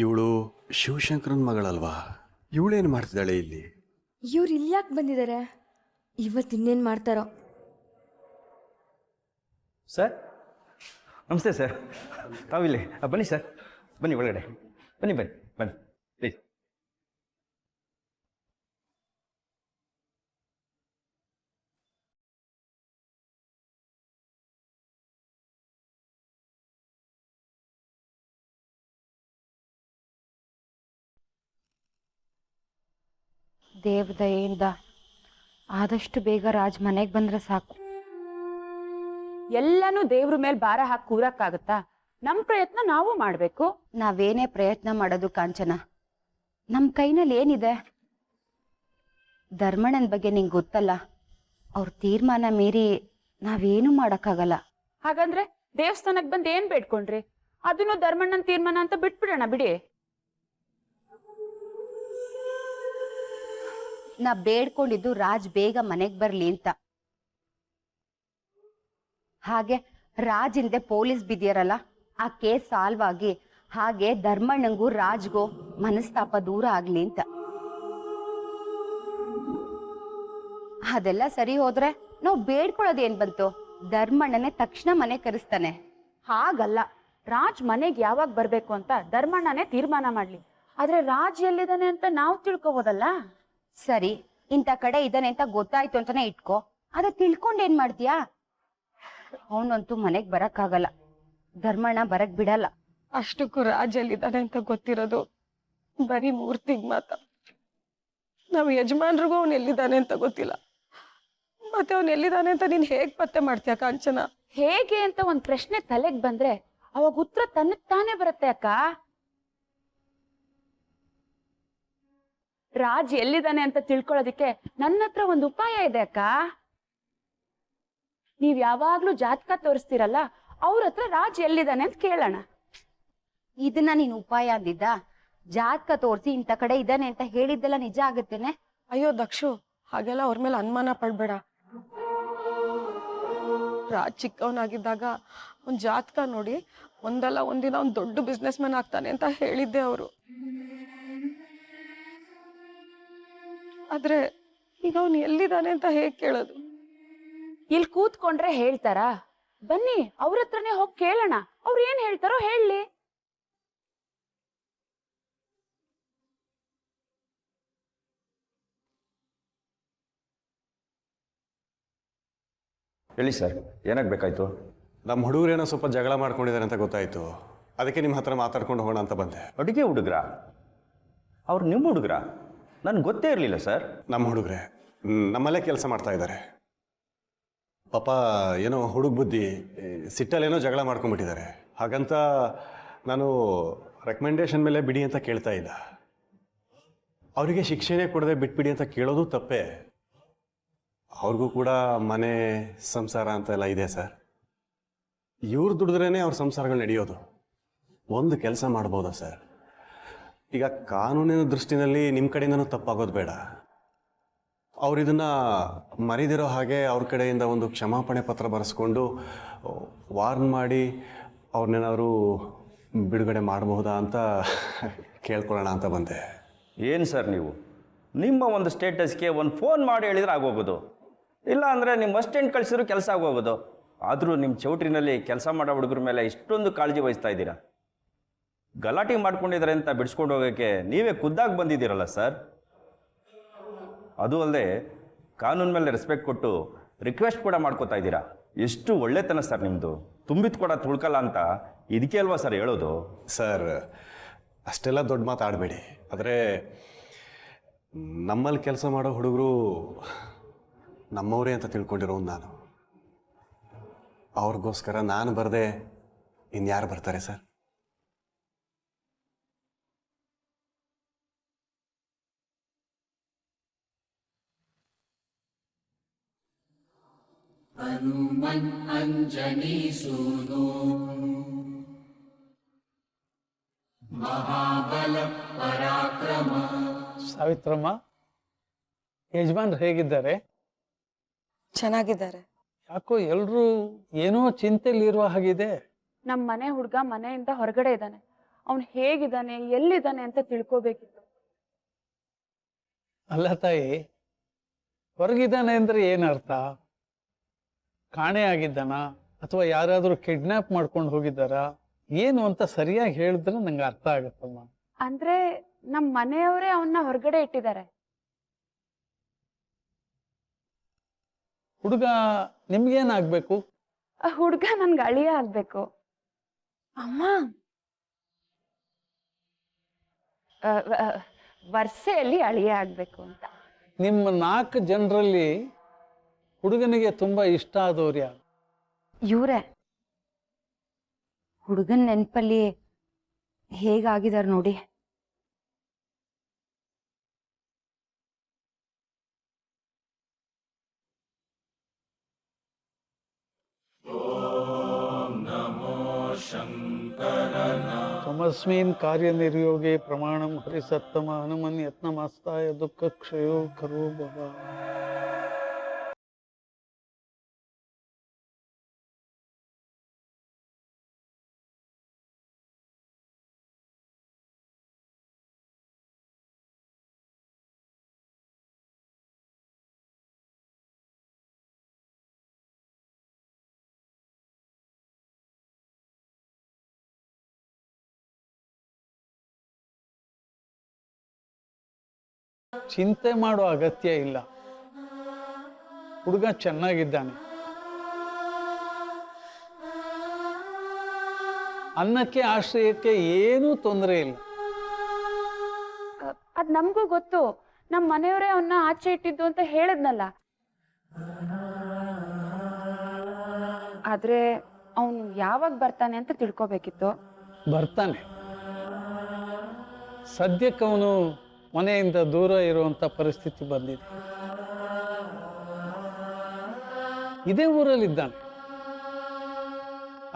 ಇವಳು ಶಿವಶಂಕರನ್ ಮಗಳಲ್ವಾ? ಇವಳೇನು ಮಾಡ್ತಿದ್ದಾಳೆ ಇಲ್ಲಿ? ಇವ್ರು ಇಲ್ಲಿ ಯಾಕೆ ಬಂದಿದ್ದಾರೆ? ಇವತ್ತು ಇನ್ನೇನು ಮಾಡ್ತಾರೋ? ಸರ್ ನಮಸ್ತೆ ಸರ್, ತಾವಿಲ್ಲಿ ಬನ್ನಿ ಸರ್, ಬನ್ನಿ ಒಳಗಡೆ ಬನ್ನಿ ಬನ್ನಿ ಬನ್ನಿ ಪ್ಲೀಸ್. ದೇವ್ರ ದಯೆಯಿಂದ ಆದಷ್ಟು ಬೇಗ ರಾಜ್ ಮನೆಗೆ ಬಂದ್ರೆ ಸಾಕು. ಎಲ್ಲಾನು ದೇವ್ರ ಮೇಲೆ ಭಾರ ಹಾಕಿ ಕೂರಕ್ಕಾಗತ್ತಾ? ನಮ್ ಪ್ರಯತ್ನ ನಾವು ಮಾಡ್ಬೇಕು. ನಾವೇನೇ ಪ್ರಯತ್ನ ಮಾಡೋದು ಕಾಂಚನ, ನಮ್ ಕೈನಲ್ಲಿ ಏನಿದೆ? ಧರ್ಮಣ್ಣನ ಬಗ್ಗೆ ನಿಂಗೆ ಗೊತ್ತಲ್ಲ, ಅವ್ರ ತೀರ್ಮಾನ ಮೀರಿ ನಾವೇನು ಮಾಡಕ್ಕಾಗಲ್ಲ. ಹಾಗಂದ್ರೆ ದೇವಸ್ಥಾನಕ್ ಬಂದ್ ಏನ್ ಬೇಡ್ಕೊಂಡ್ರಿ? ಅದನ್ನು ಧರ್ಮಣ್ಣನ ತೀರ್ಮಾನ ಅಂತ ಬಿಟ್ಬಿಡೋಣ ಬಿಡಿ. ನಾ ಬೇಡ್ಕೊಂಡಿದ್ದು ರಾಜ್ ಬೇಗ ಮನೆಗ್ ಬರ್ಲಿ ಅಂತ. ಹಾಗೆ ರಾಜ್ ಹಿಂದೆ ಪೊಲೀಸ್ ಬಿದ್ದಿರಲ್ಲ, ಆ ಕೇಸ್ ಸಾಲ್ವ್ ಆಗಿ ಹಾಗೆ ಧರ್ಮಣ್ಣಂಗೂ ರಾಜ್ಗೂ ಮನಸ್ತಾಪ ದೂರ ಆಗ್ಲಿ ಅಂತ. ಅದೆಲ್ಲ ಸರಿ ಹೋದ್ರೆ ನಾವು ಬೇಡ್ಕೊಳ್ಳೋದು ಏನ್ ಬಂತು? ಧರ್ಮಣ್ಣನೇ ತಕ್ಷಣ ಮನೆ ಕರೆಸ್ತಾನೆ. ಹಾಗಲ್ಲ, ರಾಜ್ ಮನೆಗ್ ಯಾವಾಗ ಬರ್ಬೇಕು ಅಂತ ಧರ್ಮಣ್ಣನೇ ತೀರ್ಮಾನ ಮಾಡ್ಲಿ. ಆದ್ರೆ ರಾಜ್ ಎಲ್ಲಿದ್ದಾನೆ ಅಂತ ನಾವು ತಿಳ್ಕೊಬೋದಲ್ಲ. ಸರಿ, ಇಂಥ ಕಡೆ ಇದ್ದಾನೆ ಅಂತ ಗೊತ್ತಾಯ್ತು ಅಂತಾನೆ ಇಟ್ಕೋ, ಅದ ತಿಳ್ಕೊಂಡ್ ಏನ್ ಮಾಡ್ತೀಯಾ? ಅವನಂತೂ ಮನೆಗ್ ಬರಕ್ಕಾಗಲ್ಲ, ಧರ್ಮಣ್ಣ ಬರಕ್ ಬಿಡಲ್ಲ. ಅಷ್ಟಕ್ಕೂ ರಾಜ್ ಎಲ್ಲಿದ್ದಾನೆ ಅಂತ ಗೊತ್ತಿರೋದು ಬರೀ ಮೂರ್ತಿಗ್ ಮಾತ್ರ. ನಾವ್ ಯಜಮಾನ್ರಿಗೂ ಅವ್ನು ಎಲ್ಲಿದ್ದಾನೆ ಅಂತ ಗೊತ್ತಿಲ್ಲ. ಮತ್ತೆ ಅವ್ನು ಎಲ್ಲಿದ್ದಾನೆ ಅಂತ ನೀನ್ ಹೇಗ್ ಪತ್ತೆ ಮಾಡ್ತೀಯ ಕಾಂಚನ? ಹೇಗೆ ಅಂತ ಒಂದ್ ಪ್ರಶ್ನೆ ತಲೆಗ್ ಬಂದ್ರೆ ಅವಾಗ ಉತ್ತರ ತನ್ನಕ್ ತಾನೇ ಬರುತ್ತೆ ಅಕ್ಕ. ರಾಜ್ ಎಲ್ಲಿದ್ದಾನೆ ಅಂತ ತಿಳ್ಕೊಳ್ಳೋದಿಕ್ಕೆ ನನ್ನ ಹತ್ರ ಒಂದು ಉಪಾಯ ಇದೆ ಅಕ್ಕ. ನೀವ್ ಯಾವಾಗ್ಲೂ ಜಾತಕ ತೋರಿಸ್ತೀರಲ್ಲ, ಅವ್ರ ಹತ್ರ ರಾಜ್ ಎಲ್ಲಿದ್ದಾನೆ ಅಂತ ಕೇಳೋಣ. ಇದನ್ನ ನೀನ್ ಉಪಾಯ ಅಂದಿದ್ದ? ಜಾತಕ ತೋರ್ಸಿ ಇಂಥ ಕಡೆ ಇದ್ದಾನೆ ಅಂತ ಹೇಳಿದ್ದೆಲ್ಲ ನಿಜ ಆಗುತ್ತೇನೆ? ಅಯ್ಯೋ ದಕ್ಷು, ಹಾಗೆಲ್ಲ ಅವ್ರ ಮೇಲೆ ಅನುಮಾನ ಪಡ್ಬೇಡ. ರಾಜ್ ಚಿಕ್ಕವನಾಗಿದ್ದಾಗ ಒಂದ್ ಜಾತಕ ನೋಡಿ ಒಂದಲ್ಲ ಒಂದಿನ ಒಂದ್ ದೊಡ್ಡ ಬಿಸ್ನೆಸ್ ಮ್ಯಾನ್ ಆಗ್ತಾನೆ ಅಂತ ಹೇಳಿದ್ದೆ ಅವರು. ಆದ್ರೆ ಈಗ ಅವ್ನು ಎಲ್ಲಿದ್ದಾನೆ ಅಂತ ಹೇಗ್ ಕೇಳೋದು? ಇಲ್ಲಿ ಕೂತ್ಕೊಂಡ್ರೆ ಹೇಳ್ತಾರಾ? ಬನ್ನಿ ಅವ್ರ ಹತ್ರನೇ ಹೋಗಿ ಕೇಳೋಣ, ಅವ್ರು ಏನ್ ಹೇಳ್ತಾರೋ ಹೇಳಿ. ಹೇಳಿ ಸರ್, ಏನಾಗಬೇಕಾಯ್ತು? ನಮ್ಮ ಹುಡುಗರೇನೋ ಸ್ವಲ್ಪ ಜಗಳ ಮಾಡ್ಕೊಂಡಿದ್ದಾರೆ ಅಂತ ಗೊತ್ತಾಯಿತು, ಅದಕ್ಕೆ ನಿಮ್ಮ ಹತ್ರ ಮಾತಾಡ್ಕೊಂಡು ಹೋಗೋಣ ಅಂತ ಬಂದೆ. ಅಡುಗೆ ಹುಡುಗ್ರ? ಅವ್ರು ನಿಮ್ಮ ಹುಡುಗ್ರ? ನನ್ಗೆ ಗೊತ್ತೇ ಇರಲಿಲ್ಲ ಸರ್. ನಮ್ಮ ಹುಡುಗರೇ ನಮ್ಮಲ್ಲೇ ಕೆಲಸ ಮಾಡ್ತಾ ಇದ್ದಾರೆ. ಪಾಪ ಏನೋ ಹುಡುಗ ಬುದ್ಧಿ, ಸಿಟ್ಟಲ್ಲೇನೋ ಜಗಳ ಮಾಡ್ಕೊಂಡ್ಬಿಟ್ಟಿದ್ದಾರೆ. ಹಾಗಂತ ನಾನು ರೆಕಮೆಂಡೇಶನ್ ಮೇಲೆ ಬಿಡಿ ಅಂತ ಕೇಳ್ತಾ ಇಲ್ಲ. ಅವರಿಗೆ ಶಿಕ್ಷೆನೇ ಕೊಡದೆ ಬಿಟ್ಬಿಡಿ ಅಂತ ಕೇಳೋದು ತಪ್ಪೇ. ಅವ್ರಿಗೂ ಕೂಡ ಮನೆ ಸಂಸಾರ ಅಂತೆಲ್ಲ ಇದೆ ಸರ್. ಇವ್ರು ದುಡಿದ್ರೇ ಅವ್ರ ಸಂಸಾರಗಳು ನಡೆಯೋದು. ಒಂದು ಕೆಲಸ ಮಾಡ್ಬೋದಾ ಸರ್? ಈಗ ಕಾನೂನಿನ ದೃಷ್ಟಿನಲ್ಲಿ ನಿಮ್ಮ ಕಡೆಯಿಂದನೂ ತಪ್ಪಾಗೋದು ಬೇಡ. ಅವ್ರು ಇದನ್ನು ಮರಿದಿರೋ ಹಾಗೆ ಅವ್ರ ಕಡೆಯಿಂದ ಒಂದು ಕ್ಷಮಾಪಣೆ ಪತ್ರ ಬರೆಸ್ಕೊಂಡು ವಾರ್ನ್ ಮಾಡಿ ಅವ್ರನ್ನೇನಾದರೂ ಬಿಡುಗಡೆ ಮಾಡಬಹುದಾ ಅಂತ ಕೇಳ್ಕೊಳ್ಳೋಣ ಅಂತ ಬಂದೆ. ಏನು ಸರ್ ನೀವು? ನಿಮ್ಮ ಒಂದು ಸ್ಟೇಟಸ್ಗೆ ಒಂದು ಫೋನ್ ಮಾಡಿ ಹೇಳಿದ್ರೆ ಆಗೋಗೋದು, ಇಲ್ಲ ಅಂದರೆ ನಿಮ್ಮ ಅಸ್ಟೆಂಟ್ ಕಳಿಸಿದ್ರು ಕೆಲಸ ಆಗೋಗೋದು. ಆದರೂ ನಿಮ್ಮ ಚೌಟ್ರಿನಲ್ಲಿ ಕೆಲಸ ಮಾಡೋ ಹುಡುಗರ ಮೇಲೆ ಇಷ್ಟೊಂದು ಕಾಳಜಿ ವಹಿಸ್ತಾ ಇದ್ದೀರಾ. ಗಲಾಟೆ ಮಾಡ್ಕೊಂಡಿದ್ದಾರೆ ಅಂತ ಬಿಡಿಸ್ಕೊಂಡು ಹೋಗೋಕ್ಕೆ ನೀವೇ ಖುದ್ದಾಗಿ ಬಂದಿದ್ದೀರಲ್ಲ ಸರ್. ಅದು ಅಲ್ಲದೆ ಕಾನೂನು ಮೇಲೆ ರೆಸ್ಪೆಕ್ಟ್ ಕೊಟ್ಟು ರಿಕ್ವೆಸ್ಟ್ ಕೂಡ ಮಾಡ್ಕೋತಾ ಇದ್ದೀರಾ. ಎಷ್ಟು ಒಳ್ಳೆತನ ಸರ್ ನಿಮ್ಮದು. ತುಂಬಿದ ಕೂಡ ತುಳ್ಕಲ್ಲ ಅಂತ ಇದಕ್ಕೆ ಅಲ್ವಾ ಸರ್ ಹೇಳೋದು? ಸರ್ ಅಷ್ಟೆಲ್ಲ ದೊಡ್ಡ ಮಾತಾಡಬೇಡಿ. ಆದರೆ ನಮ್ಮಲ್ಲಿ ಕೆಲಸ ಮಾಡೋ ಹುಡುಗರು ನಮ್ಮವರೇ ಅಂತ ತಿಳ್ಕೊಂಡಿರೋನು ನಾನು. ಅವ್ರಿಗೋಸ್ಕರ ನಾನು ಬರದೆ ಇನ್ಯಾರು ಬರ್ತಾರೆ ಸರ್? ಹನುಮನ್ ಅಂಜನಿ ಸೂನೋ ಮಹಾಬಲ ಪರಾಕ್ರಮ. ಸಾವಿತ್ರಮ್ಮ, ಯಜಮಾನ್ರು ಹೇಗಿದ್ದಾರೆ? ಚೆನ್ನಾಗಿದ್ದಾರೆ. ಯಾಕೋ ಎಲ್ರೂ ಏನೋ ಚಿಂತೆಲಿ ಇರುವ ಹಾಗಿದೆ. ನಮ್ ಮನೆ ಹುಡ್ಗ ಮನೆಯಿಂದ ಹೊರಗಡೆ ಇದ್ದಾನೆ. ಅವನು ಹೇಗಿದ್ದಾನೆ ಎಲ್ಲಿದ್ದಾನೆ ಅಂತ ತಿಳ್ಕೊಬೇಕಿತ್ತು. ಅಲ್ಲ ತಾಯಿ, ಹೊರಗಿದ್ದಾನೆ ಅಂದ್ರೆ ಏನರ್ಥ? ಕಾಣೆ ಆಗಿದ್ದಾನ ಅಥವಾ ಯಾರಾದರೂ ಕಿಡ್ನಾಪ್ ಮಾಡ್ಕೊಂಡು ಹೋಗಿದ್ದಾರಾ ಏನು ಅಂತ ಸರಿಯಾಗಿ ಹೇಳಿದ್ರೆ ನಂಗೆ ಅರ್ಥ ಆಗುತ್ತಮ್ಮ. ಅಂದ್ರೆ ನಮ್ಮ ಮನೆಯವರೇ ಅವನ್ನ ಹೊರಗಡೆ ಇಟ್ಟಿದ್ದಾರೆ. ಹುಡುಗ ನಿಮ್ಗೇನಾಗ್ಬೇಕು? ಆ ಹುಡ್ಗ ನನ್ಗೆ ಅಳಿಯ ಆಗ್ಬೇಕು. ಅಮ್ಮ, ವರ್ಷೆಯಲ್ಲಿ ಅಳಿಯ ಆಗ್ಬೇಕು ಅಂತ. ನಿಮ್ಮ 4 ಜನರಲ್ಲಿ ಹುಡುಗನಿಗೆ ತುಂಬಾ ಇಷ್ಟ ಆದವ್ರು ಯಾರು? ಇವ್ರೆ ಹುಡುಗನ್ ನೆನ್ಪಲ್ಲಿ ಹೇಗಾಗಿದಾರ ನೋಡಿ. ತಮಸ್ಮಿನ್ ಕಾರ್ಯನಿರ್ಯೋಗೆ ಪ್ರಮಾಣಂ ಹರಿಸತ್ತಮ ಹನುಮನ್ ಯತ್ನಮಸ್ತಾಯ ದುಃಖ ಕ್ಷಯೋ ಕರೋ ಭವ. ಚಿಂತೆ ಮಾಡೋ ಅಗತ್ಯ ಇಲ್ಲ. ಹುಡುಗ ಚೆನ್ನಾಗಿದ್ದಾನೆ. ಅನ್ನಕ್ಕೆ ಆಶ್ರಯಕ್ಕೆ ಏನೂ ತೊಂದರೆ ಇಲ್ಲ. ಅದ್ ನಮಗೂ ಗೊತ್ತು. ನಮ್ಮ ಮನೆಯವರೇ ಅವನ್ನ ಆಚೆ ಇಟ್ಟಿದ್ದು ಅಂತ ಹೇಳಿದ್ನಲ್ಲ. ಆದ್ರೆ ಅವನು ಯಾವಾಗ ಬರ್ತಾನೆ ಅಂತ ತಿಳ್ಕೊಬೇಕಿತ್ತು. ಬರ್ತಾನೆ. ಸದ್ಯಕ್ಕೆ ಅವನು ಮನೆಯಿಂದ ದೂರ ಇರುವಂತ ಪರಿಸ್ಥಿತಿ ಬಂದಿದೆ. ಇದೇ ಊರಲ್ಲಿದ್ದಾನೆ.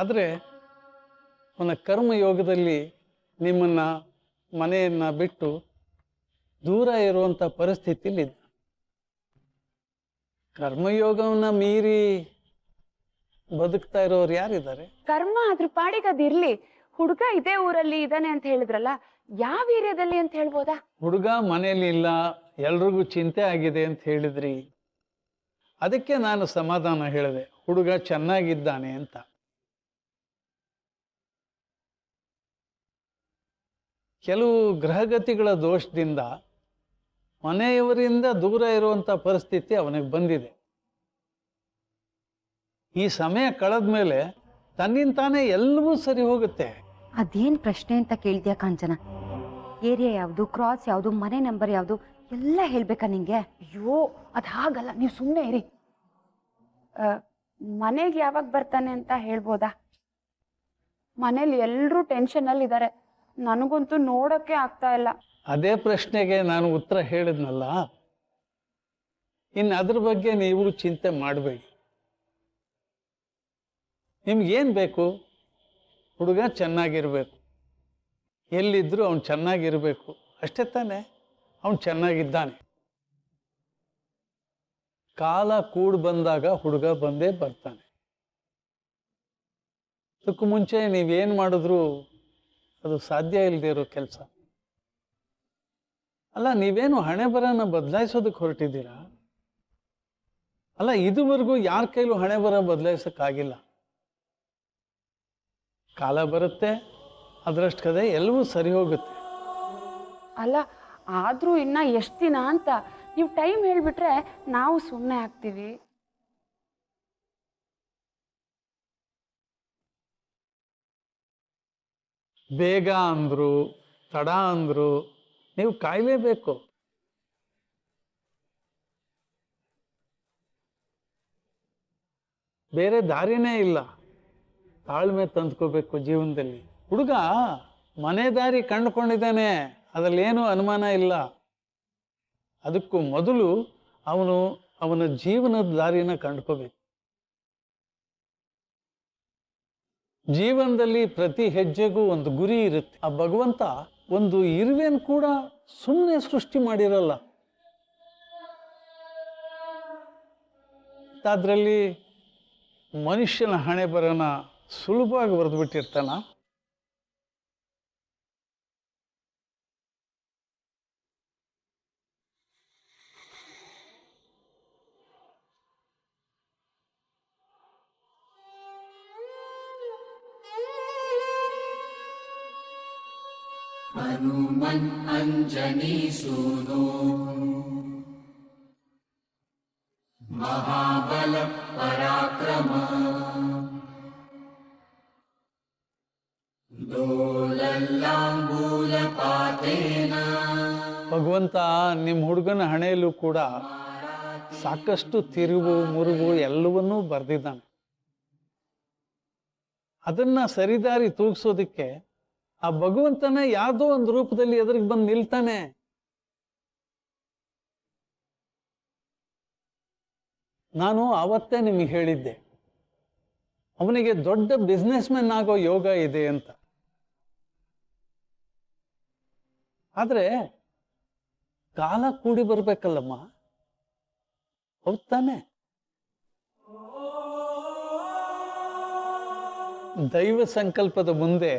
ಆದರೆ ಅವನ ಕರ್ಮಯೋಗದಲ್ಲಿ ನಿಮ್ಮನ್ನ ಮನೆಯನ್ನ ಬಿಟ್ಟು ದೂರ ಇರುವಂತ ಪರಿಸ್ಥಿತಿಲಿದ್ದ. ಕರ್ಮಯೋಗವನ್ನ ಮೀರಿ ಬದುಕ್ತಾ ಇರೋರು ಯಾರಿದ್ದಾರೆ? ಕರ್ಮ ಅದ್ರ ಪಾಡಿಗೆ ಅದಿರ್ಲಿ. ಹುಡುಗ ಇದೇ ಊರಲ್ಲಿ ಇದ್ದಾನೆ ಅಂತ ಹೇಳಿದ್ರಲ್ಲ, ಯಾವ ಏರಿಯಾದಲ್ಲಿ ಅಂತ ಹೇಳ್ಬೋದಾ? ಹುಡುಗ ಮನೇಲಿ ಇಲ್ಲ, ಎಲ್ರಿಗೂ ಚಿಂತೆ ಆಗಿದೆ ಅಂತ ಹೇಳಿದ್ರಿ. ಅದಕ್ಕೆ ನಾನು ಸಮಾಧಾನ ಹೇಳಿದೆ, ಹುಡುಗ ಚೆನ್ನಾಗಿದ್ದಾನೆ ಅಂತ. ಕೆಲವು ಗ್ರಹಗತಿಗಳ ದೋಷದಿಂದ ಮನೆಯವರಿಂದ ದೂರ ಇರುವಂತ ಪರಿಸ್ಥಿತಿ ಅವನಿಗೆ ಬಂದಿದೆ. ಈ ಸಮಯ ಕಳೆದ್ಮೇಲೆ ತನ್ನಿಂತಾನೇ ಎಲ್ಲವೂ ಸರಿ ಹೋಗುತ್ತೆ. ಅದೇನ್ ಪ್ರಶ್ನೆ ಅಂತ ಕೇಳ್ದ್ಯಾ ಕಾಂಚನ? ಏರಿಯಾ ಯಾವುದು, ಕ್ರಾಸ್ ಯಾವುದು, ಮನೆ ನಂಬರ್ ಯಾವುದು ಎಲ್ಲ ಹೇಳ್ಬೇಕಾ ನಿಂಗೆ? ಅಯ್ಯೋ, ಅದ್ ಹಾಗಲ್ಲ, ನೀವು ಸುಮ್ಮನೆ ಇರಿ. ಮನೆಗೆ ಯಾವಾಗ ಬರ್ತಾನೆ ಅಂತ ಹೇಳ್ಬೋದಾ? ಮನೇಲಿ ಎಲ್ಲರೂ ಟೆನ್ಷನ್ ಅಲ್ಲಿ ಇದ್ದಾರೆ. ನನಗಂತೂ ನೋಡಕ್ಕೆ ಆಗ್ತಾ ಇಲ್ಲ. ಅದೇ ಪ್ರಶ್ನೆಗೆ ನಾನು ಉತ್ತರ ಹೇಳಿದ್ನಲ್ಲ. ಇನ್ನು ಅದ್ರ ಬಗ್ಗೆ ನೀವು ಚಿಂತೆ ಮಾಡಬೇಡಿ. ನಿಮ್ಗೇನು ಬೇಕು? ಹುಡುಗ ಚೆನ್ನಾಗಿರ್ಬೇಕು. ಎಲ್ಲಿದ್ರೂ ಅವನು ಚೆನ್ನಾಗಿರ್ಬೇಕು, ಅಷ್ಟೇ ತಾನೆ? ಅವನು ಚೆನ್ನಾಗಿದ್ದಾನೆ. ಕಾಲ ಕೂಡ್ ಬಂದಾಗ ಹುಡುಗ ಬಂದೇ ಬರ್ತಾನೆ. ಅದಕ್ಕೂ ಮುಂಚೆ ನೀವೇನು ಮಾಡಿದ್ರು ಅದು ಸಾಧ್ಯ ಇಲ್ಲದೆ ಇರೋ ಕೆಲಸ ಅಲ್ಲ. ನೀವೇನು ಹಣೆ ಬರನ ಬದಲಾಯಿಸೋದಕ್ಕೆ ಹೊರಟಿದ್ದೀರಾ? ಅಲ್ಲ, ಇದುವರೆಗೂ ಯಾರ ಕೈಲೂ ಹಣೆ ಬರ ಬದಲಾಯಿಸೋಕ್ಕಾಗಿಲ್ಲ. ಕಾಲ ಬರುತ್ತೆ, ಅದರಷ್ಟು ಕದೆ ಎಲ್ಲವೂ ಸರಿ ಹೋಗುತ್ತೆ. ಅಲ್ಲ, ಆದ್ರೂ ಇನ್ನ ಎಷ್ಟು ದಿನ ಅಂತ ನೀವು ಟೈಮ್ ಹೇಳ್ಬಿಟ್ರೆ ನಾವು ಸುಮ್ಮನೆ ಆಗ್ತೀವಿ. ಬೇಗ ಅಂದ್ರು ತಡ ಅಂದ್ರು ನೀವು ಕಾಯಲೇಬೇಕು. ಬೇರೆ ದಾರಿನೇ ಇಲ್ಲ. ತಾಳ್ಮೆ ತಂದ್ಕೋಬೇಕು ಜೀವನದಲ್ಲಿ. ಹುಡುಗ ಮನೆ ದಾರಿ ಕಂಡುಕೊಂಡಿದ್ದಾನೆ, ಅದರಲ್ಲೇನೂ ಅನುಮಾನ ಇಲ್ಲ. ಅದಕ್ಕೂ ಮೊದಲು ಅವನ ಜೀವನದ ದಾರಿನ ಕಂಡುಕೋಬೇಕು. ಜೀವನದಲ್ಲಿ ಪ್ರತಿ ಹೆಜ್ಜೆಗೂ ಒಂದು ಗುರಿ ಇರುತ್ತೆ. ಆ ಭಗವಂತ ಒಂದು ಇರುವೆಯನ್ನು ಕೂಡ ಸುಮ್ಮನೆ ಸೃಷ್ಟಿ ಮಾಡಿರಲ್ಲ. ಅದರಲ್ಲಿ ಮನುಷ್ಯನ ಹಣೆ ಬರನ ಸುಲಭವಾಗಿ ಬರೆದು ಬಿಟ್ಟಿರ್ತಾನ. हनुमन् अञ्जनीसूनो महाबल पराक्रम दोलल्लाम्बूलपातेन ಭಗವಂತ ನಿಮ್ಮ ಹುಡುಗನ ಹಣೆಯಲ್ಲೂ ಕೂಡ ಸಾಕಷ್ಟು ತಿರುವು ಮುರುವು ಎಲ್ಲವನ್ನೂ ಬರೆದಿದ್ದಾನೆ. ಅದನ್ನ ಸರಿದಾರಿ ತೂಗಿಸೋದಕ್ಕೆ ಆ ಭಗವಂತನ ಯಾವುದೋ ಒಂದು ರೂಪದಲ್ಲಿ ಎದುರಿಗೆ ಬಂದು ನಿಲ್ತಾನೆ. ನಾನು ಆವತ್ತೇ ನಿಮಗೆ ಹೇಳಿದ್ದೆ, ಅವನಿಗೆ ದೊಡ್ಡ ಬಿಸ್ನೆಸ್ ಮ್ಯಾನ್ ಆಗೋ ಯೋಗ ಇದೆ ಅಂತ. ಆದ್ರೆ ಕಾಲ ಕೂಡಿ ಬರ್ಬೇಕಲ್ಲಮ್ಮ, ಹೌದ್ ತಾನೆ? ದೈವ ಸಂಕಲ್ಪದ ಮುಂದೆ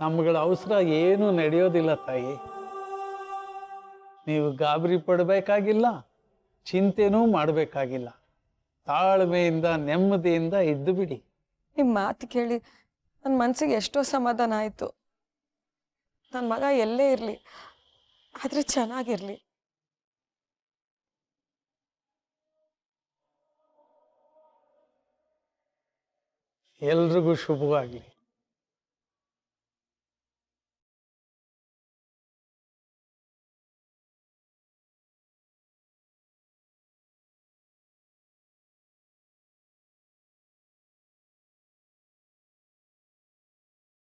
ನಮ್ಗಳ ಅವಸರ ಏನು ನಡೆಯೋದಿಲ್ಲ ತಾಯಿ. ನೀವು ಗಾಬರಿ ಪಡಬೇಕಾಗಿಲ್ಲ, ಚಿಂತೆನೂ ಮಾಡಬೇಕಾಗಿಲ್ಲ. ತಾಳ್ಮೆಯಿಂದ ನೆಮ್ಮದಿಯಿಂದ ಇದ್ದು ಬಿಡಿ. ನಿಮ್ಮ ಮಾತು ಕೇಳಿ ನನ್ನ ಮನಸ್ಸಿಗೆ ಎಷ್ಟೋ ಸಮಾಧಾನ ಆಯಿತು. ನನ್ನ ಮಗ ಎಲ್ಲೇ ಇರಲಿ, ಆದರೆ ಚೆನ್ನಾಗಿರಲಿ. ಎಲ್ರಿಗೂ ಶುಭವಾಗಲಿ.